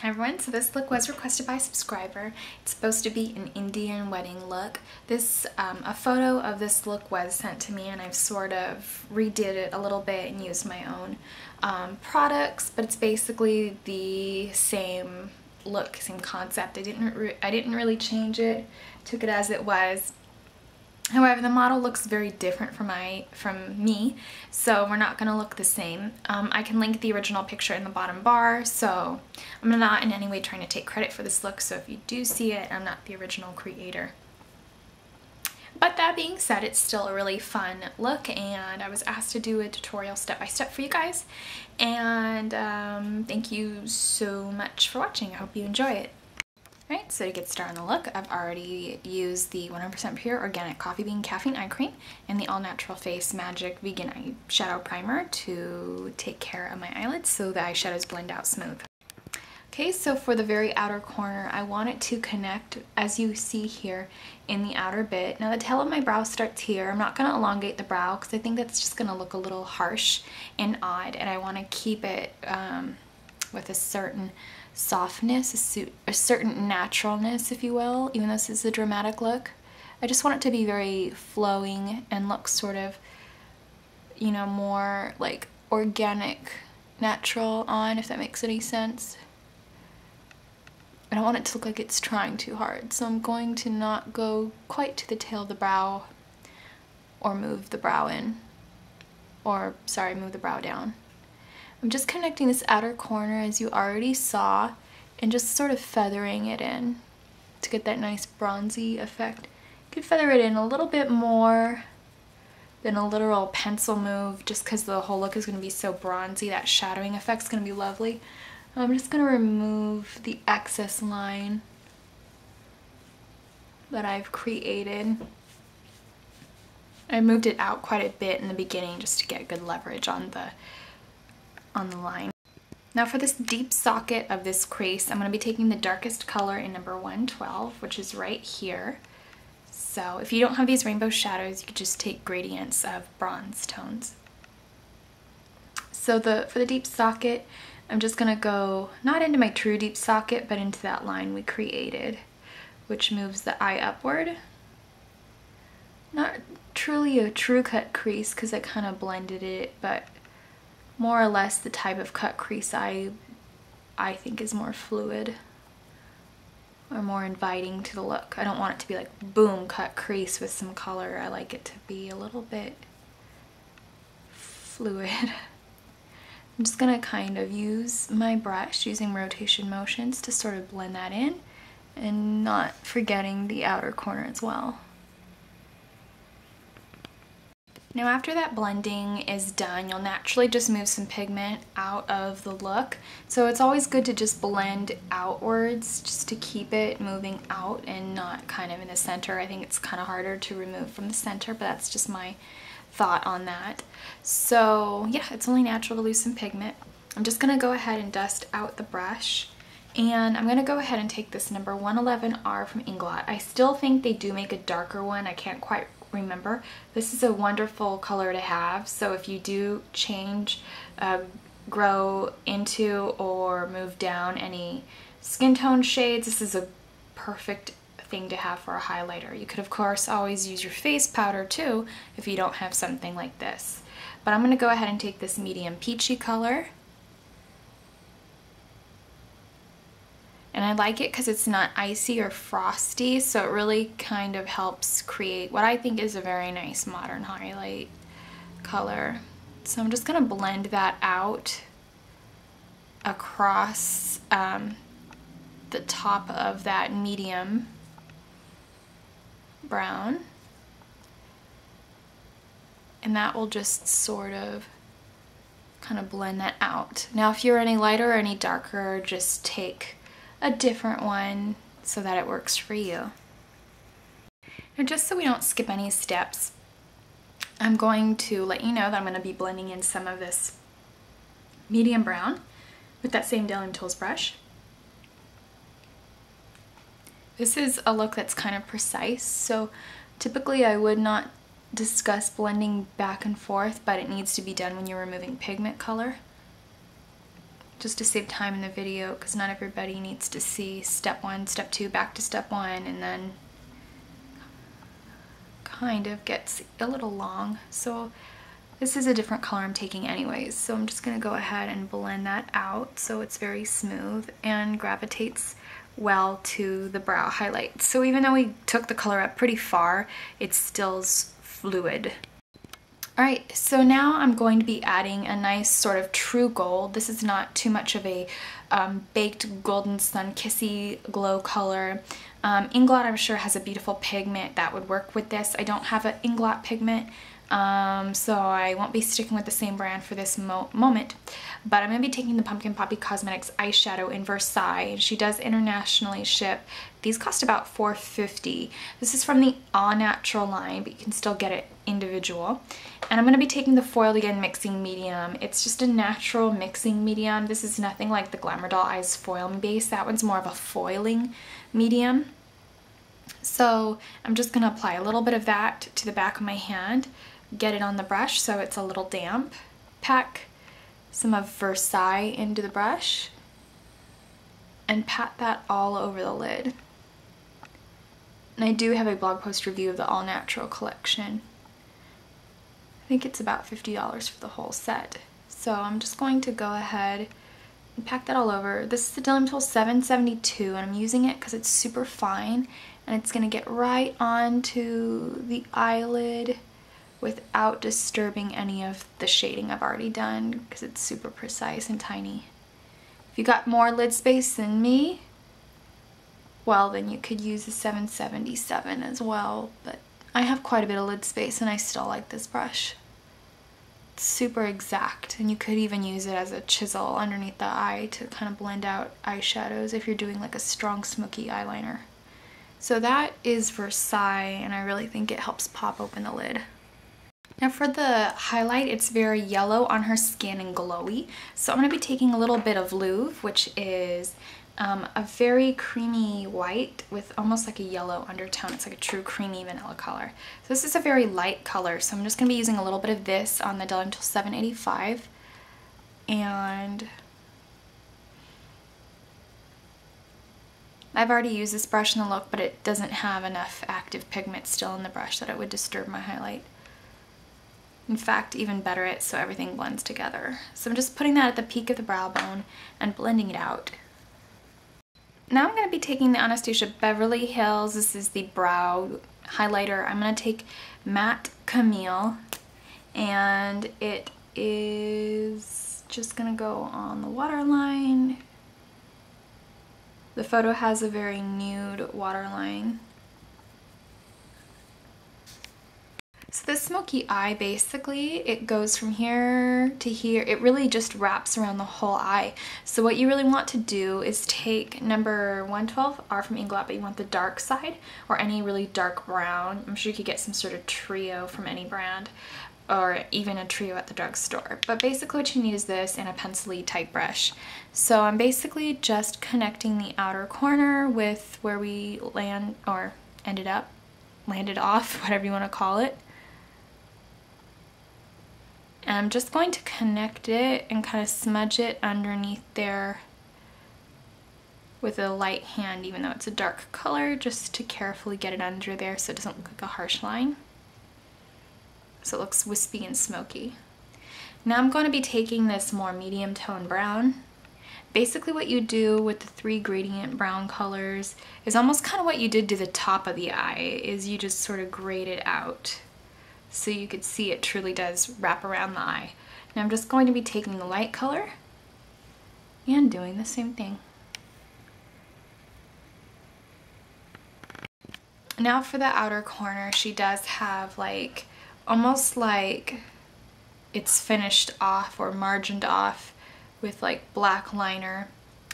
Hi everyone, so this look was requested by a subscriber. It's supposed to be an Indian wedding look. A photo of this look was sent to me and I've sort of redid it a little bit and used my own products, but it's basically the same look, same concept. I didn't really change it, took it as it was. However, the model looks very different from me, so we're not going to look the same. I can link the original picture in the bottom bar, so I'm not in any way trying to take credit for this look, so if you do see it, I'm not the original creator. But that being said, it's still a really fun look, and I was asked to do a tutorial step by step for you guys, and thank you so much for watching. I hope you enjoy it. Alright, so to get started on the look, I've already used the 100% pure organic coffee bean caffeine eye cream and the All Natural Face Magic Vegan Eye Shadow Primer to take care of my eyelids so the eyeshadows blend out smooth. Okay, so for the very outer corner, I want it to connect, as you see here, in the outer bit. Now the tail of my brow starts here. I'm not going to elongate the brow because I think that's just going to look a little harsh and odd, and I want to keep it with a certain softness, a certain naturalness, if you will, even though this is a dramatic look. I just want it to be very flowing and look sort of, you know, more like organic, natural on, if that makes any sense. I don't want it to look like it's trying too hard, so I'm going to not go quite to the tail of the brow or move the brow in, or sorry, move the brow down. I'm just connecting this outer corner, as you already saw, and just sort of feathering it in to get that nice bronzy effect. You could feather it in a little bit more than a literal pencil move, just because the whole look is going to be so bronzy. That shadowing effect is going to be lovely. I'm just going to remove the excess line that I've created. I moved it out quite a bit in the beginning just to get good leverage on the line. Now for this deep socket of this crease, I'm going to be taking the darkest color in number 112, which is right here. So if you don't have these rainbow shadows, you could just take gradients of bronze tones. So for the deep socket, I'm just going to go not into my true deep socket, but into that line we created, which moves the eye upward. Not truly a true cut crease because I kind of blended it, but more or less the type of cut crease I think is more fluid or more inviting to the look. I don't want it to be like boom cut crease with some color. I like it to be a little bit fluid. I'm just gonna kind of use my brush using rotation motions to sort of blend that in and not forgetting the outer corner as well. Now after that blending is done, you'll naturally just move some pigment out of the look. So it's always good to just blend outwards just to keep it moving out and not kind of in the center. I think it's kind of harder to remove from the center, but that's just my thought on that. So yeah, it's only natural to lose some pigment. I'm just gonna go ahead and dust out the brush, and I'm gonna go ahead and take this number 111R from Inglot. I still think they do make a darker one. I can't quite remember. This is a wonderful color to have, so if you do change, grow into or move down any skin tone shades, this is a perfect thing to have for a highlighter. You could of course always use your face powder too if you don't have something like this, but I'm going to go ahead and take this medium peachy color. And I like it because it's not icy or frosty, so it really kind of helps create what I think is a very nice modern highlight color. So I'm just going to blend that out across the top of that medium brown. And that will just sort of kind of blend that out. Now if you're any lighter or any darker, just take a different one so that it works for you. Now just so we don't skip any steps, I'm going to let you know that I'm going to be blending in some of this medium brown with that same Daily Tools brush. This is a look that's kind of precise, so typically I would not discuss blending back and forth, but it needs to be done when you're removing pigment color. just to save time in the video, because not everybody needs to see step 1, step 2, back to step 1, and then kind of gets a little long. So this is a different color I'm taking anyways, so I'm just going to go ahead and blend that out so it's very smooth and gravitates well to the brow highlight. So even though we took the color up pretty far, it's still fluid. Alright, so now I'm going to be adding a nice sort of true gold. This is not too much of a baked golden sun kissy glow color. Inglot, I'm sure, has a beautiful pigment that would work with this. I don't have an Inglot pigment, so I won't be sticking with the same brand for this moment. But I'm going to be taking the Pumpkin&Poppy Cosmetics eyeshadow in Versailles. She does internationally ship. These cost about $4.50. This is from the All Natural line, but you can still get it individual. And I'm going to be taking the Foiled Again Mixing Medium. It's just a natural mixing medium. This is nothing like the Glamour Doll Eyes Foil Base. That one's more of a foiling medium. So I'm just going to apply a little bit of that to the back of my hand, get it on the brush so it's a little damp, pack some of Versailles into the brush, and pat that all over the lid. And I do have a blog post review of the All Natural collection. I think it's about $50 for the whole set. So I'm just going to go ahead and pack that all over. This is the Diluting Tool 772, and I'm using it because it's super fine and it's going to get right onto the eyelid without disturbing any of the shading I've already done, because it's super precise and tiny. If you got more lid space than me, well, then you could use the 777 as well, but I have quite a bit of lid space and I still like this brush. It's super exact, and you could even use it as a chisel underneath the eye to kind of blend out eyeshadows if you're doing like a strong smoky eyeliner. So that is Versailles, and I really think it helps pop open the lid. Now for the highlight, it's very yellow on her skin and glowy. So I'm going to be taking a little bit of Louvre, which is a very creamy white with almost like a yellow undertone. It's like a true creamy vanilla color. So this is a very light color, so I'm just going to be using a little bit of this on the Diluting Tool 785. And I've already used this brush in the look, but it doesn't have enough active pigment still in the brush that it would disturb my highlight. In fact, even better it so everything blends together. So I'm just putting that at the peak of the brow bone and blending it out. Now I'm going to be taking the Anastasia Beverly Hills. This is the brow highlighter. I'm going to take Matte Camille, and it is just going to go on the waterline. The photo has a very nude waterline. So this smoky eye, basically, it goes from here to here. It really just wraps around the whole eye. So what you really want to do is take number 112R from Inglot, but you want the dark side, or any really dark brown. I'm sure you could get some sort of trio from any brand, or even a trio at the drugstore. But basically what you need is this and a pencil-y type brush. So I'm basically just connecting the outer corner with where we landed off, whatever you want to call it. And I'm just going to connect it and kind of smudge it underneath there with a light hand, even though it's a dark color, just to carefully get it under there so it doesn't look like a harsh line. So it looks wispy and smoky. Now I'm going to be taking this more medium tone brown. Basically what you do with the 3 gradient brown colors is almost kind of what you did to the top of the eye, is you just sort of grade it out. So you could see it truly does wrap around the eye. Now I'm just going to be taking the light color and doing the same thing. Now for the outer corner, she does have like, almost like it's finished off or margined off with like black liner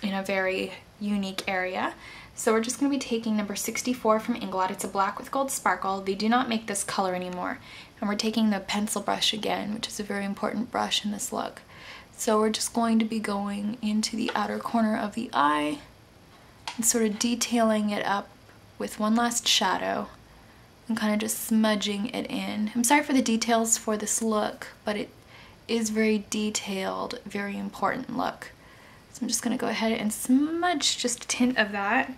in a very unique area. So we're just going to be taking number 64 from Inglot. It's a black with gold sparkle. They do not make this color anymore. And we're taking the pencil brush again, which is a very important brush in this look. So we're just going to be going into the outer corner of the eye and sort of detailing it up with one last shadow and kind of just smudging it in. I'm sorry for the details for this look, but it is very detailed, very important look. So I'm just gonna go ahead and smudge just a tint of that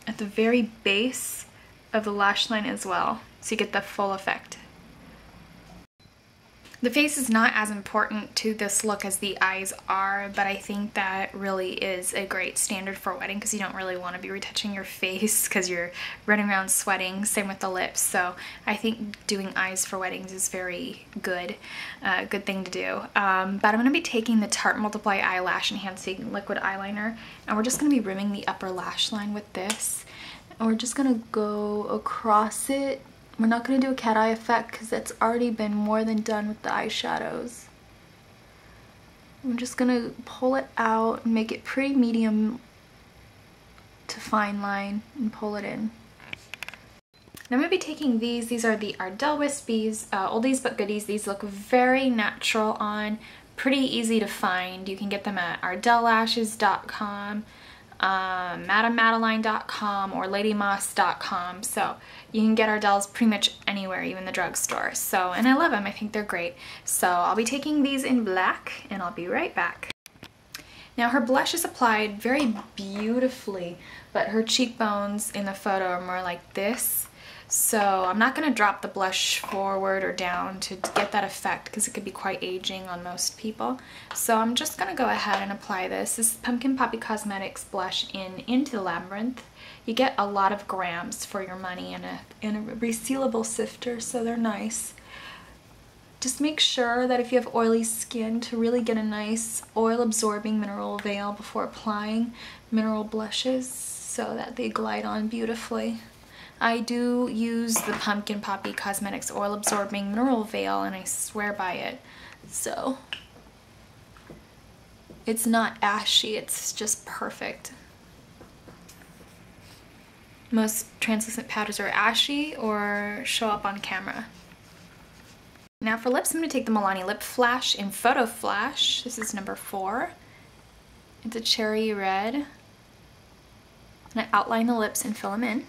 at the very base of the lash line as well, so you get the full effect. The face is not as important to this look as the eyes are, but I think that really is a great standard for a wedding because you don't really want to be retouching your face because you're running around sweating. Same with the lips. So I think doing eyes for weddings is very good, good thing to do. But I'm going to be taking the Tarte MultiplEYE Eyelash Enhancing Liquid Eyeliner, and we're just going to be rimming the upper lash line with this. And we're just going to go across it. We're not going to do a cat eye effect because that's already been more than done with the eyeshadows. I'm just going to pull it out and make it pretty medium to fine line and pull it in. Now I'm going to be taking these. These are the Ardell Wispies, oldies but goodies. These look very natural on, pretty easy to find. You can get them at ArdellLashes.com. MadameMadeline.com or LadyMoss.com. So you can get Ardell's pretty much anywhere, even the drugstore. So, and I love them. I think they're great. So I'll be taking these in black and I'll be right back. Now her blush is applied very beautifully, but her cheekbones in the photo are more like this. So I'm not going to drop the blush forward or down to get that effect because it could be quite aging on most people. So I'm just going to go ahead and apply this. This is Pumpkin&Poppy Cosmetics blush into the Labrynth. You get a lot of grams for your money in a resealable sifter, so they're nice. Just make sure that if you have oily skin to really get a nice oil absorbing mineral veil before applying mineral blushes so that they glide on beautifully. I do use the Pumpkin&Poppy Cosmetics Oil Absorbing Mineral Veil and I swear by it. So it's not ashy, it's just perfect. Most translucent powders are ashy or show up on camera. Now for lips, I'm going to take the Milani Lip Flash in Photo Flash. This is number 4. It's a cherry red. And I outline the lips and fill them in.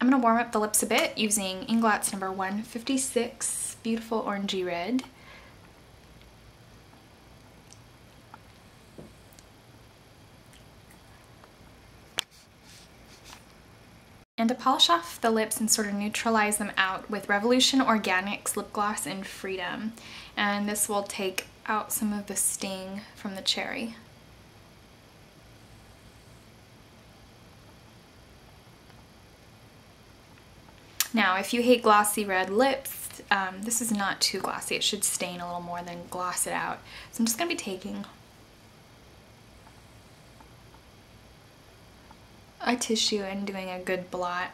I'm going to warm up the lips a bit using Inglot's number 156 Beautiful Orangey Red. And to polish off the lips and sort of neutralize them out with Revolution Organics Lip Gloss in Freedom. And this will take out some of the sting from the cherry. Now, if you hate glossy red lips, this is not too glossy. It should stain a little more than gloss it out. So I'm just going to be taking a tissue and doing a good blot.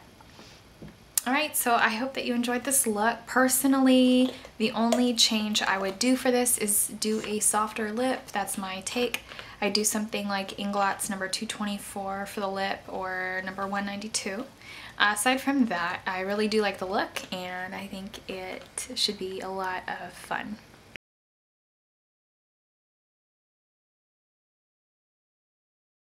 Alright, so I hope that you enjoyed this look. Personally, the only change I would do for this is do a softer lip. That's my take. I do something like Inglot's number 224 for the lip or number 192. Aside from that, I really do like the look and I think it should be a lot of fun.